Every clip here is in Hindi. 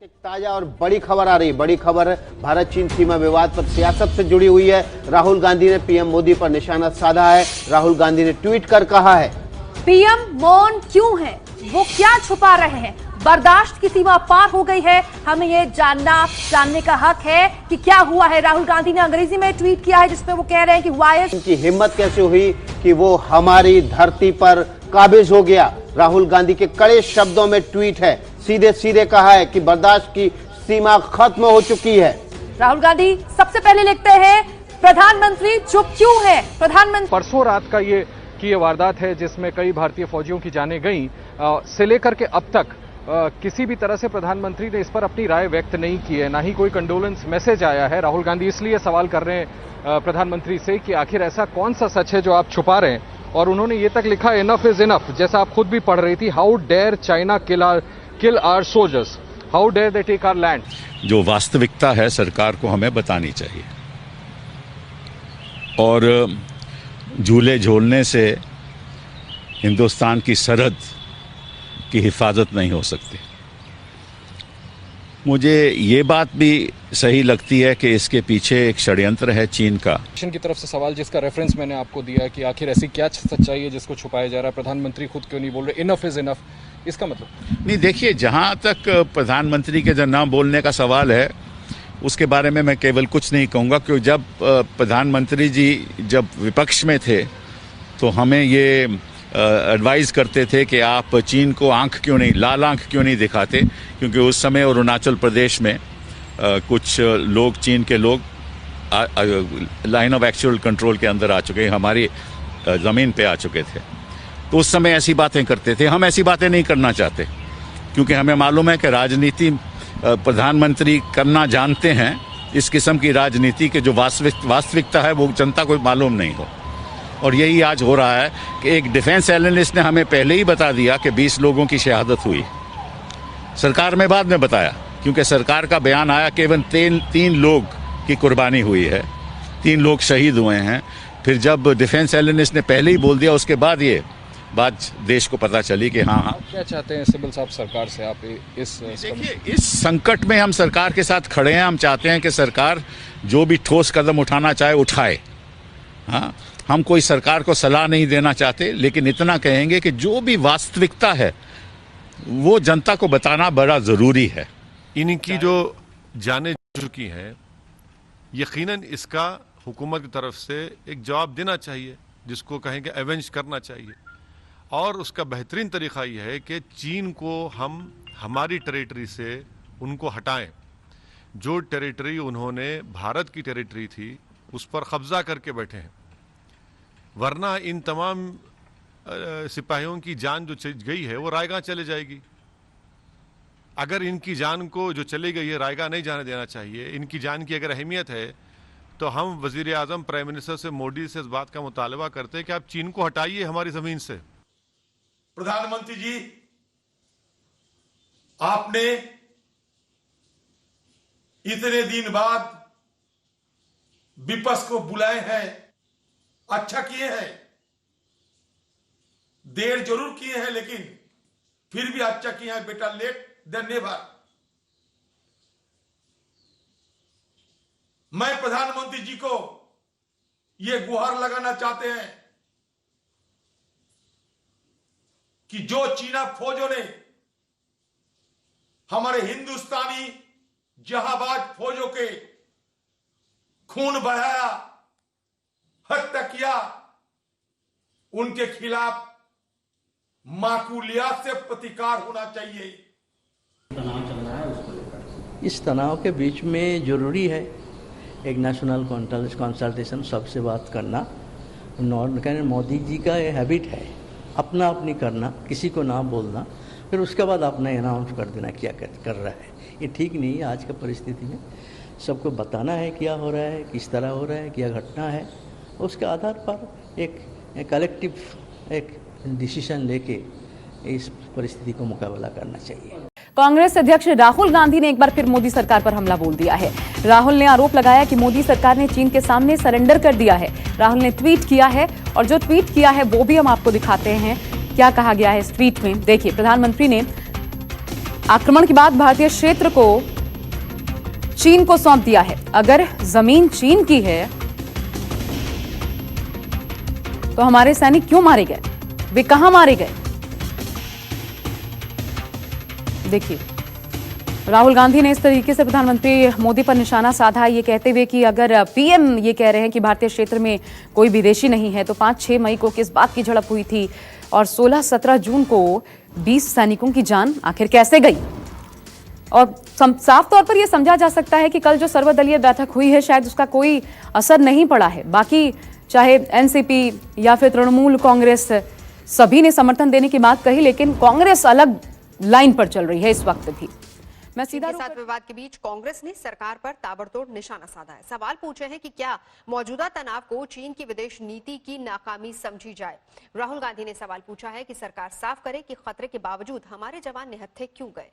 एक ताजा और बड़ी खबर आ रही है। बड़ी खबर भारत चीन सीमा विवाद पर सियासत से जुड़ी हुई है। राहुल गांधी ने पीएम मोदी पर निशाना साधा है। राहुल गांधी ने ट्वीट कर कहा है, पीएम मौन क्यों है, वो क्या छुपा रहे हैं, बर्दाश्त की सीमा पार हो गई है, हमें ये जानने का हक है कि क्या हुआ है। राहुल गांधी ने अंग्रेजी में ट्वीट किया है जिसमें वो कह रहे हैं कि वायस उनकी हिम्मत कैसे हुई कि वो हमारी धरती पर काबिज हो गया। राहुल गांधी के कड़े शब्दों में ट्वीट है, सीधे सीधे कहा है कि बर्दाश्त की सीमा खत्म हो चुकी है। राहुल गांधी सबसे पहले लिखते हैं, प्रधानमंत्री चुप क्यों है। प्रधानमंत्री परसों रात का ये वारदात है जिसमें कई भारतीय फौजियों की जानें गईं से लेकर के अब तक किसी भी तरह से प्रधानमंत्री ने इस पर अपनी राय व्यक्त नहीं की है, ना ही कोई कंडोलेंस मैसेज आया है। राहुल गांधी इसलिए सवाल कर रहे हैं प्रधानमंत्री से कि आखिर ऐसा कौन सा सच है जो आप छुपा रहे हैं। और उन्होंने ये तक लिखा, इनफ इज इनफ, जैसा आप खुद भी पढ़ रही थी, how dare China kill our soldiers, how dare they take our land. जो वास्तविकता है सरकार को हमें बतानी चाहिए और झूले झोलने से हिंदुस्तान की सरहद की हिफाजत नहीं हो सकती। मुझे ये बात भी सही लगती है कि इसके पीछे एक षड्यंत्र है चीन का। चीन की तरफ से सवाल जिसका रेफरेंस मैंने आपको दिया है कि आखिर ऐसी क्या सच्चाई है जिसको छुपाया जा रहा है, प्रधानमंत्री खुद क्यों नहीं बोल रहे, इनफ इज इनफ, इसका मतलब नहीं, देखिए, जहाँ तक प्रधानमंत्री के जो न बोलने का सवाल है उसके बारे में मैं केवल कुछ नहीं कहूँगा, क्योंकि जब प्रधानमंत्री जी जब विपक्ष में थे तो हमें ये एडवाइस करते थे कि आप चीन को लाल आंख क्यों नहीं दिखाते, क्योंकि उस समय अरुणाचल प्रदेश में कुछ लोग, चीन के लोग लाइन ऑफ एक्चुअल कंट्रोल के अंदर आ चुके, हमारी ज़मीन पे आ चुके थे। तो उस समय ऐसी बातें करते थे। हम ऐसी बातें नहीं करना चाहते, क्योंकि हमें मालूम है कि राजनीति प्रधानमंत्री करना जानते हैं। इस किस्म की राजनीति के जो वास्तविकता है वो जनता को मालूम नहीं हो, और यही आज हो रहा है कि एक डिफेंस एनालिस्ट ने हमें पहले ही बता दिया कि 20 लोगों की शहादत हुई। सरकार में बाद में बताया, क्योंकि सरकार का बयान आया केवल 3 लोग की कुर्बानी हुई है, 3 लोग शहीद हुए हैं। फिर जब डिफेंस एनालिस्ट ने पहले ही बोल दिया, उसके बाद ये बात देश को पता चली कि हाँ। आप क्या चाहते हैं सिब्बल साहब सरकार से? आप इस संकट में हम सरकार के साथ खड़े हैं। हम चाहते हैं कि सरकार जो भी ठोस कदम उठाना चाहे उठाए। हाँ, हम कोई सरकार को सलाह नहीं देना चाहते, लेकिन इतना कहेंगे कि जो भी वास्तविकता है वो जनता को बताना बड़ा ज़रूरी है। इनकी जो जाने चुकी हैं, यकीनन इसका हुकूमत की तरफ से एक जवाब देना चाहिए, जिसको कहेंगे एवेंज करना चाहिए। और उसका बेहतरीन तरीक़ा यह है कि चीन को हम हमारी टेरिटरी से उनको हटाएं। जो टेरिटरी उन्होंने भारत की टेरिटरी थी उस पर कब्ज़ा करके बैठे हैं, वरना इन तमाम सिपाहियों की जान जो गई है वो रायगा चले जाएगी। अगर इनकी जान को जो चली गई है रायगा नहीं जाने देना चाहिए। इनकी जान की अगर अहमियत है तो हम वज़ीर आज़म प्राइम मिनिस्टर से, मोदी से इस बात का मुतालबा करते हैं कि आप चीन को हटाइए हमारी ज़मीन से। प्रधानमंत्री जी, आपने इतने दिन बाद विपक्ष को बुलाए हैं, अच्छा किए हैं। देर जरूर किए हैं, लेकिन फिर भी अच्छा किए हैं। बेटा, लेट देन नेवर। मैं प्रधानमंत्री जी को यह गुहार लगाना चाहते हैं कि जो चीना फौजों ने हमारे हिंदुस्तानी जहांबाज फौजों के खून बहाया, हत्या किया, उनके खिलाफ माकूलियात से प्रतिकार होना चाहिए। तनाव चल रहा है, उसको लेकर इस तनाव के बीच में जरूरी है एक नेशनल कंसल्टेशन, सबसे बात करना। मोदी जी का ये हैबिट है अपना अपनी करना, किसी को ना बोलना, फिर उसके बाद अपना अनाउंस कर देना क्या कर रहा है। ये ठीक नहीं है। आज की परिस्थिति में सबको बताना है क्या हो रहा है, किस तरह हो रहा है, क्या घटना है। उसके आधार पर एक कलेक्टिव एक डिसीजन लेके इस परिस्थिति को मुकाबला करना चाहिए। कांग्रेस अध्यक्ष राहुल गांधी ने एक बार फिर मोदी सरकार पर हमला बोल दिया है। राहुल ने आरोप लगाया कि मोदी सरकार ने चीन के सामने सरेंडर कर दिया है। राहुल ने ट्वीट किया है, और जो ट्वीट किया है वो भी हम आपको दिखाते हैं क्या कहा गया है इस ट्वीट में। देखिए, प्रधानमंत्री ने आक्रमण के बाद भारतीय क्षेत्र को चीन को सौंप दिया है। अगर जमीन चीन की है तो हमारे सैनिक क्यों मारे गए, वे कहां मारे गए? देखिए, राहुल गांधी ने इस तरीके से प्रधानमंत्री मोदी पर निशाना साधा, ये कहते हुए कि अगर पीएम ये कह रहे हैं कि भारतीय क्षेत्र में कोई विदेशी नहीं है, तो 5-6 मई को किस बात की झड़प हुई थी और 16-17 जून को 20 सैनिकों की जान आखिर कैसे गई? और साफ तौर पर यह समझा जा सकता है कि कल जो सर्वदलीय बैठक हुई है शायद उसका कोई असर नहीं पड़ा है। बाकी चाहे एनसीपी या फिर तृणमूल कांग्रेस, सभी ने समर्थन देने की बात कही, लेकिन कांग्रेस अलग लाइन पर चल रही है इस वक्त भी। मैं सीधा के साथ विवाद के बीच कांग्रेस ने सरकार पर ताबड़तोड़ निशाना साधा है। सवाल पूछे हैं कि क्या मौजूदा तनाव को चीन की विदेश नीति की नाकामी समझी जाए। राहुल गांधी ने सवाल पूछा है कि सरकार साफ करे कि खतरे के बावजूद हमारे जवान निहत्थे क्यों गए।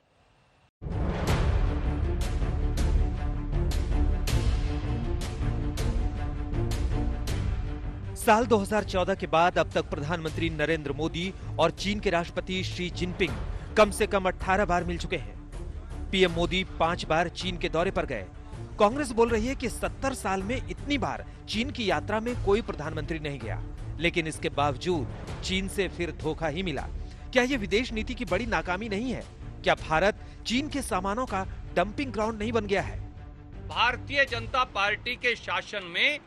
साल 2014 के बाद अब तक प्रधानमंत्री नरेंद्र मोदी और चीन के राष्ट्रपति शी जिनपिंग कम से कम 18 बार मिल चुके हैं। पीएम मोदी 5 बार चीन के दौरे पर गए। कांग्रेस बोल रही है कि 70 साल में इतनी बार चीन की यात्रा में कोई प्रधानमंत्री नहीं गया, लेकिन इसके बावजूद चीन से फिर धोखा ही मिला। क्या यह विदेश नीति की बड़ी नाकामी नहीं है? क्या भारत चीन के सामानों का डंपिंग ग्राउंड नहीं बन गया है? भारतीय जनता पार्टी के शासन में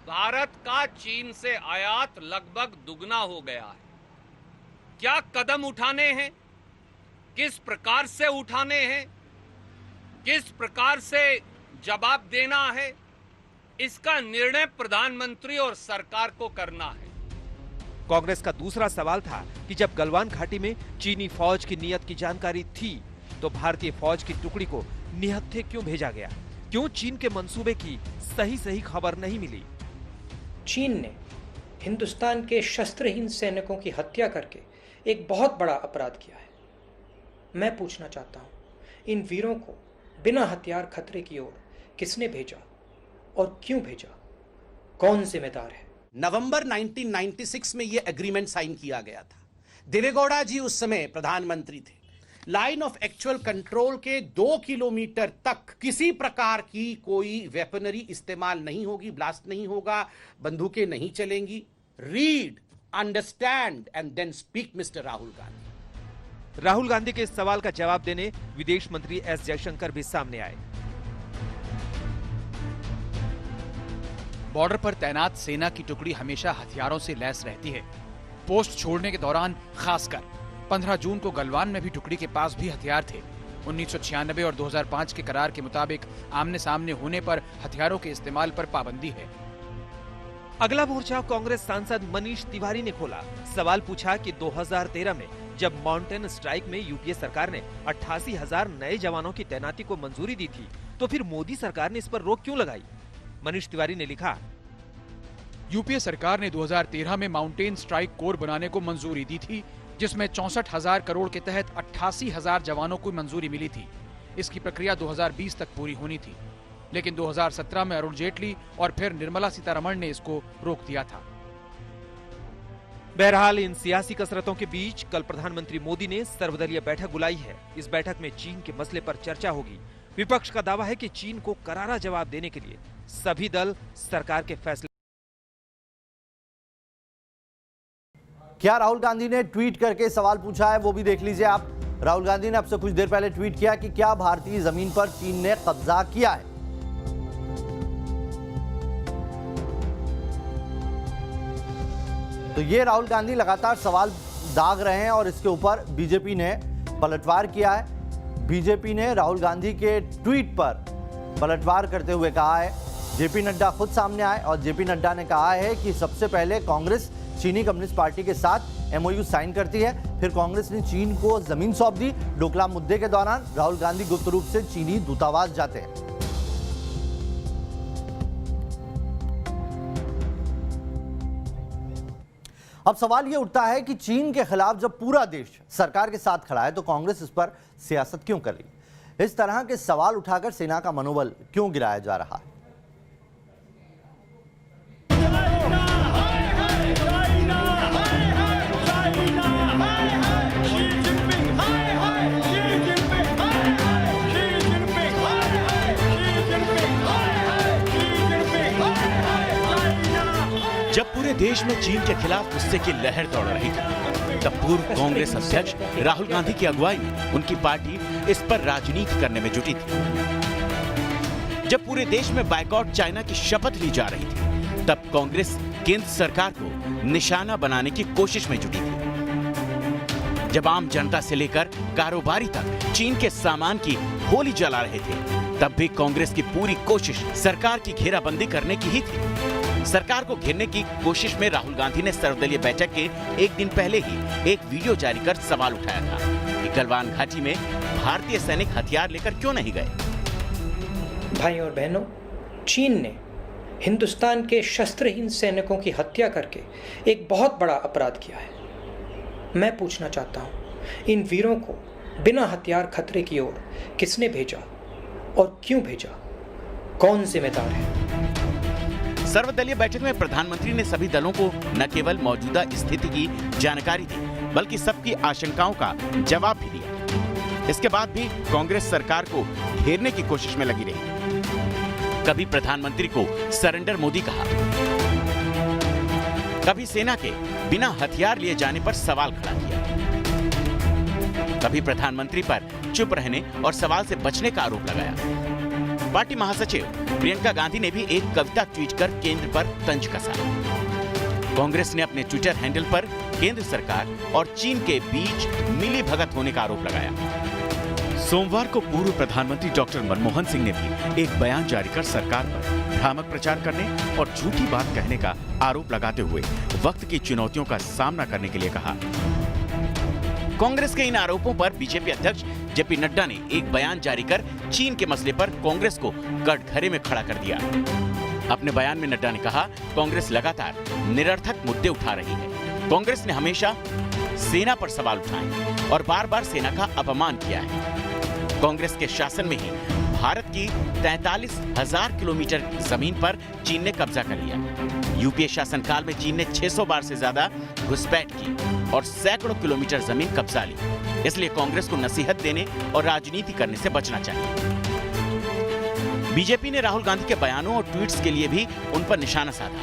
भारत का चीन से आयात लगभग दुगना हो गया है। क्या कदम उठाने हैं, किस प्रकार से उठाने हैं, किस प्रकार से जवाब देना है, इसका निर्णय प्रधानमंत्री और सरकार को करना है। कांग्रेस का दूसरा सवाल था कि जब गलवान घाटी में चीनी फौज की नियत की जानकारी थी, तो भारतीय फौज की टुकड़ी को निहत्थे क्यों भेजा गया? क्यों चीन के मंसूबे की सही खबर नहीं मिली? चीन ने हिंदुस्तान के शस्त्रहीन सैनिकों की हत्या करके एक बहुत बड़ा अपराध किया है। मैं पूछना चाहता हूं, इन वीरों को बिना हथियार खतरे की ओर किसने भेजा और क्यों भेजा? कौन जिम्मेदार है? नवंबर 1996 में यह एग्रीमेंट साइन किया गया था। देवेगौड़ा जी उस समय प्रधानमंत्री थे। लाइन ऑफ एक्चुअल कंट्रोल के 2 किलोमीटर तक किसी प्रकार की कोई वेपनरी इस्तेमाल नहीं होगी, ब्लास्ट नहीं होगा, बंदूकें नहीं चलेंगी। Read, understand and then speak Mister Rahul Gandhi. Rahul Gandhi के इस सवाल का जवाब देने विदेश मंत्री एस जयशंकर भी सामने आए। बॉर्डर पर तैनात सेना की टुकड़ी हमेशा हथियारों से लैस रहती है। पोस्ट छोड़ने के दौरान खासकर 15 जून को गलवान में भी टुकड़ी के पास भी हथियार थे। 1996 और 2005 के करार के मुताबिक आमने सामने होने पर हथियारों के इस्तेमाल पर पाबंदी है। अगला मोर्चा कांग्रेस सांसद मनीष तिवारी ने खोला। सवाल पूछा कि 2013 में जब माउंटेन स्ट्राइक में यूपीए सरकार ने 88,000 नए जवानों की तैनाती को मंजूरी दी थी, तो फिर मोदी सरकार ने इस पर रोक क्यों लगाई? मनीष तिवारी ने लिखा, यूपीए सरकार ने 2013 में माउंटेन स्ट्राइक कोर बनाने को मंजूरी दी थी, जिसमें 64,000 करोड़ के तहत 88,000 जवानों को मंजूरी मिली थी। इसकी प्रक्रिया 2020 तक पूरी होनी थी, लेकिन 2017 में अरुण जेटली और फिर निर्मला सीतारमण ने इसको रोक दिया था। बहरहाल इन सियासी कसरतों के बीच कल प्रधानमंत्री मोदी ने सर्वदलीय बैठक बुलाई है। इस बैठक में चीन के मसले पर चर्चा होगी। विपक्ष का दावा है कि चीन को करारा जवाब देने के लिए सभी दल सरकार के फैसले। क्या राहुल गांधी ने ट्वीट करके सवाल पूछा है, वो भी देख लीजिए आप। राहुल गांधी ने अब से कुछ देर पहले ट्वीट किया कि क्या भारतीय जमीन पर चीन ने कब्जा किया है। तो ये राहुल गांधी लगातार सवाल दाग रहे हैं और इसके ऊपर बीजेपी ने पलटवार किया है। बीजेपी ने राहुल गांधी के ट्वीट पर पलटवार करते हुए कहा है, जेपी नड्डा खुद सामने आए और जेपी नड्डा ने कहा है कि सबसे पहले कांग्रेस चीनी कम्युनिस्ट पार्टी के साथ एमओयू साइन करती है, फिर कांग्रेस ने चीन को जमीन सौंप दी। डोकलाम मुद्दे के दौरान राहुल गांधी गुप्त रूप से चीनी दूतावास जाते हैं। अब सवाल यह उठता है कि चीन के खिलाफ जब पूरा देश सरकार के साथ खड़ा है तो कांग्रेस इस पर सियासत क्यों कर रही है? इस तरह के सवाल उठाकर सेना का मनोबल क्यों गिराया जा रहा है? जब पूरे देश में चीन के खिलाफ गुस्से की लहर दौड़ रही थी, तब पूर्व कांग्रेस अध्यक्ष राहुल गांधी की अगुवाई में उनकी पार्टी इस पर राजनीति करने में जुटी थी। जब पूरे देश में बायकॉट चाइना की शपथ ली जा रही थी, तब कांग्रेस केंद्र सरकार को निशाना बनाने की कोशिश में जुटी थी। जब आम जनता से लेकर कारोबारी तक चीन के सामान की होली जला रहे थे, तब भी कांग्रेस की पूरी कोशिश सरकार की घेराबंदी करने की ही थी। सरकार को घेरने की कोशिश में राहुल गांधी ने सर्वदलीय बैठक के एक दिन पहले ही एक वीडियो जारी कर सवाल उठाया था कि गलवान घाटी में भारतीय सैनिक हथियार लेकर क्यों नहीं गए। भाई और बहनों, चीन ने हिंदुस्तान के शस्त्रहीन सैनिकों की हत्या करके एक बहुत बड़ा अपराध किया है। मैं पूछना चाहता हूं, इन वीरों को बिना हथियार खतरे की ओर किसने भेजा और क्यों भेजा? कौन जिम्मेदार है? सर्वदलीय बैठक में प्रधानमंत्री ने सभी दलों को न केवल मौजूदा स्थिति की जानकारी दी, बल्कि सबकी आशंकाओं का जवाब भी दिया। इसके बाद भी कांग्रेस सरकार को घेरने की कोशिश में लगी रही। कभी प्रधानमंत्री को सरेंडर मोदी कहा, कभी सेना के बिना हथियार लिए जाने पर सवाल खड़ा किया, कभी प्रधानमंत्री पर चुप रहने और सवाल से बचने का आरोप लगाया। पार्टी महासचिव प्रियंका गांधी ने भी एक कविता ट्वीट कर केंद्र पर तंज कसा। कांग्रेस ने अपने ट्विटर हैंडल पर केंद्र सरकार और चीन के बीच मिलीभगत होने का आरोप लगाया। सोमवार को पूर्व प्रधानमंत्री डॉक्टर मनमोहन सिंह ने भी एक बयान जारी कर सरकार पर भ्रामक प्रचार करने और झूठी बात कहने का आरोप लगाते हुए वक्त की चुनौतियों का सामना करने के लिए कहा। कांग्रेस के इन आरोपों पर बीजेपी अध्यक्ष जेपी नड्डा ने एक बयान जारी कर चीन के मसले पर कांग्रेस को कटघरे में खड़ा कर दिया। अपने बयान में नड्डा ने कहा, कांग्रेस लगातार निरर्थक मुद्दे उठा रही है। कांग्रेस ने हमेशा सेना पर सवाल उठाए और बार बार सेना का अपमान किया है। कांग्रेस के शासन में ही भारत की 43,000 किलोमीटर जमीन पर चीन ने कब्जा कर लिया। यूपीए शासनकाल में चीन ने 600 बार से ज्यादा घुसपैठ की और सैकड़ों किलोमीटर जमीन कब्जा ली। इसलिए कांग्रेस को नसीहत देने और राजनीति करने से बचना चाहिए। बीजेपी ने राहुल गांधी के बयानों और ट्वीट्स के लिए भी उन पर निशाना साधा।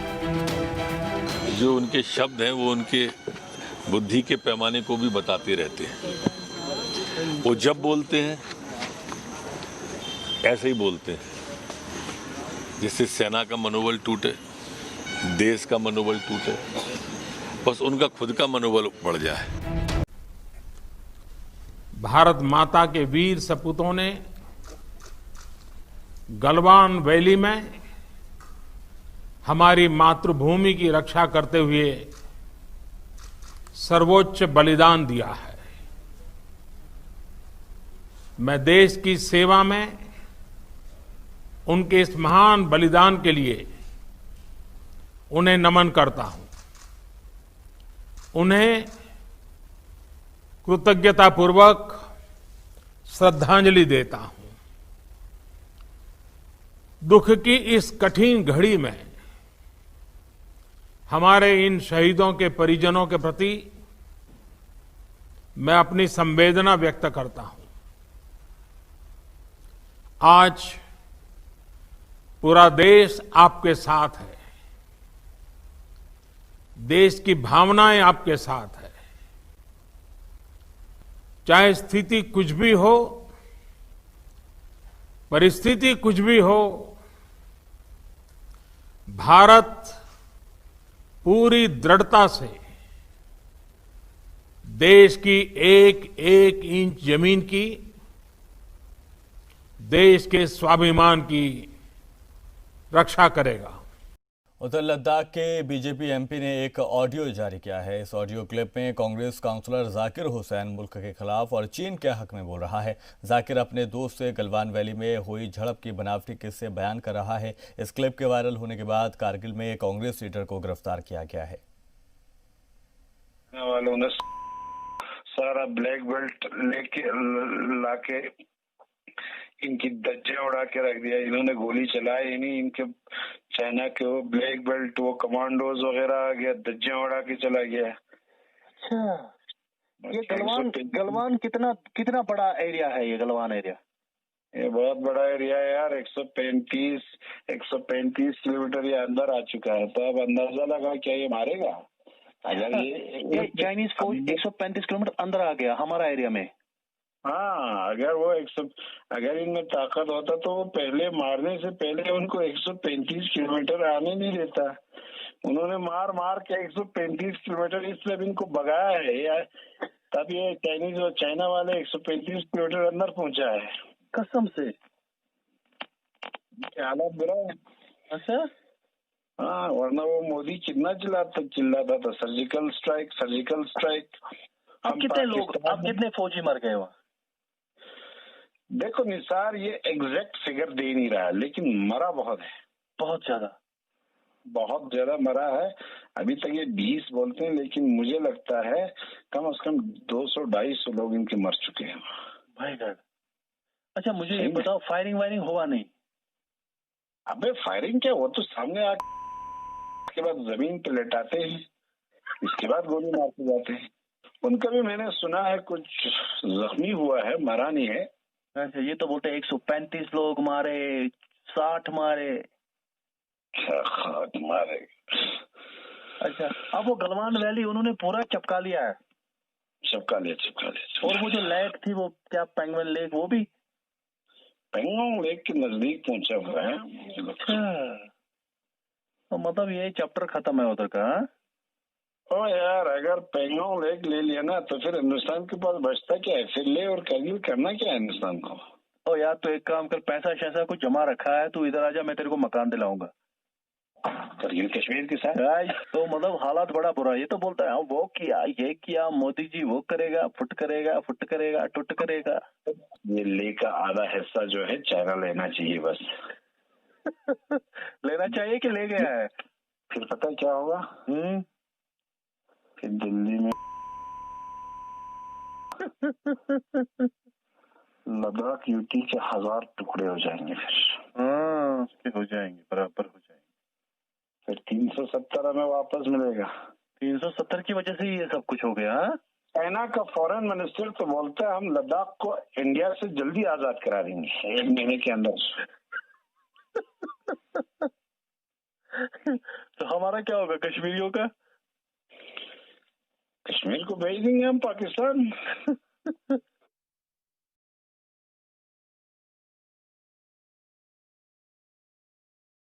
जो उनके शब्द हैं वो उनके बुद्धि के पैमाने को भी बताते रहते हैं। वो जब बोलते हैं ऐसे ही बोलते हैं, जिससे सेना का मनोबल टूटे, देश का मनोबल टूटे, बस उनका खुद का मनोबल बढ़ जाए। भारत माता के वीर सपूतों ने गलवान वैली में हमारी मातृभूमि की रक्षा करते हुए सर्वोच्च बलिदान दिया है। मैं देश की सेवा में उनके इस महान बलिदान के लिए उन्हें नमन करता हूं। उन्हें कृतज्ञतापूर्वक श्रद्धांजलि देता हूं। दुख की इस कठिन घड़ी में हमारे इन शहीदों के परिजनों के प्रति मैं अपनी संवेदना व्यक्त करता हूं। आज पूरा देश आपके साथ है। देश की भावनाएं आपके साथ है। चाहे स्थिति कुछ भी हो, परिस्थिति कुछ भी हो, भारत पूरी दृढ़ता से देश की एक एक इंच जमीन की, देश के स्वाभिमान की रक्षा करेगा। उधर लद्दाख के बीजेपी एमपी ने एक ऑडियो जारी किया है। इस ऑडियो क्लिप में कांग्रेस काउंसलर जाकिर हुसैन मुल्क के खिलाफ और चीन के हक में बोल रहा है। जाकिर अपने दोस्त से गलवान वैली में हुई झड़प की बनावटी किस्से बयान कर रहा है। इस क्लिप के वायरल होने के बाद कारगिल में कांग्रेस लीडर को गिरफ्तार किया गया है। वालों ने सारा ब्लैक बेल्ट लेके लाके इनकी धज्जियां उड़ा के रख दिया। इन्होंने गोली चलाई ही नहीं। इनके चाइना के वो ब्लैक बेल्ट, वो कमांडोज वगैरह आ गया, धज्जियां उड़ा के चला गया। अच्छा, ये गलवान कितना बड़ा एरिया है? ये गलवान एरिया ये बहुत बड़ा एरिया है यार, 135 किलोमीटर ये अंदर आ चुका है। तो अब अंदाजा लगा क्या ये मारेगा? अगर ये चाइनीज फौज 135 किलोमीटर अंदर आ गया हमारा एरिया में। हाँ, अगर वो अगर इनमें ताकत होता तो वो पहले मारने से पहले उनको 135 किलोमीटर आने नहीं देता। उन्होंने मार के 135 किलोमीटर इसलिए इनको भगाया है, तब ये चाइनीज और चाइना वाले 135 किलोमीटर अंदर पहुंचा है। कसम से हालत बुरा है। अच्छा, हाँ, वरना वो मोदी कितना चिल्लाता था सर्जिकल स्ट्राइक। अब कितने फौजी मर गए वहाँ? देखो निसार, ये एग्जैक्ट फिगर दे नहीं रहा है, लेकिन मरा बहुत है, बहुत ज्यादा मरा है। अभी तक ये 20 बोलते हैं, लेकिन मुझे लगता है कम से कम 200-250 लोग इनके मर चुके हैं। भाई गॉड। अच्छा, मुझे ये बताओ, फायरिंग वायरिंग हुआ नहीं? अबे फायरिंग क्या, वो तो सामने आके के बाद जमीन पे लेटाते हैं, इसके बाद गोली मारते जाते हैं। उनका भी मैंने सुना है कुछ जख्मी हुआ है, मरा नहीं है। अच्छा, ये तो बोलते 135 लोग मारे, 60 मारे। क्या खाक मारे। अच्छा, अब वो गलवान वैली उन्होंने पूरा चिपका लिया है। चिपका लिया। और वो जो लेक थी, वो क्या पेंगुइन लेक, वो भी पेंगोंग लेक के नजदीक पहुंचा हुआ है। अच्छा, तो मतलब ये चैप्टर खत्म है उधर का? ओ यार, अगर पेंगोंग लेक ले लिया ना तो फिर हिंदुस्तान के पास बचता क्या है? फिर ले और करगिल करना क्या है हिंदुस्तान को? ओ यार, तो एक काम कर, पैसा शैसा कुछ जमा रखा है, तू इधर आजा, मैं तेरे को मकान दिलाऊंगा करगिल कश्मीर के साथ। तो मतलब हालात बड़ा बुरा। ये तो बोलता है वो किया, ये किया, मोदी जी वो करेगा, फुट करेगा, टुट करेगा। ये ले का आधा हिस्सा जो है चाइना लेना चाहिए बस। लेना चाहिए कि ले गया है? फिर पता क्या होगा? फिर दिल्ली में लद्दाख यूटी के 1000 टुकड़े हो जाएंगे। फिर उसके हो जाएंगे, बराबर हो जाएंगे। फिर 370 में वापस मिलेगा। 370 की वजह से ये सब कुछ हो गया। चाइना का फॉरेन मिनिस्टर तो बोलता है हम लद्दाख को इंडिया से जल्दी आजाद करा देंगे 1 महीने के अंदर। तो हमारा क्या होगा कश्मीरियों का? कश्मीर को भेज देंगे हम पाकिस्तान।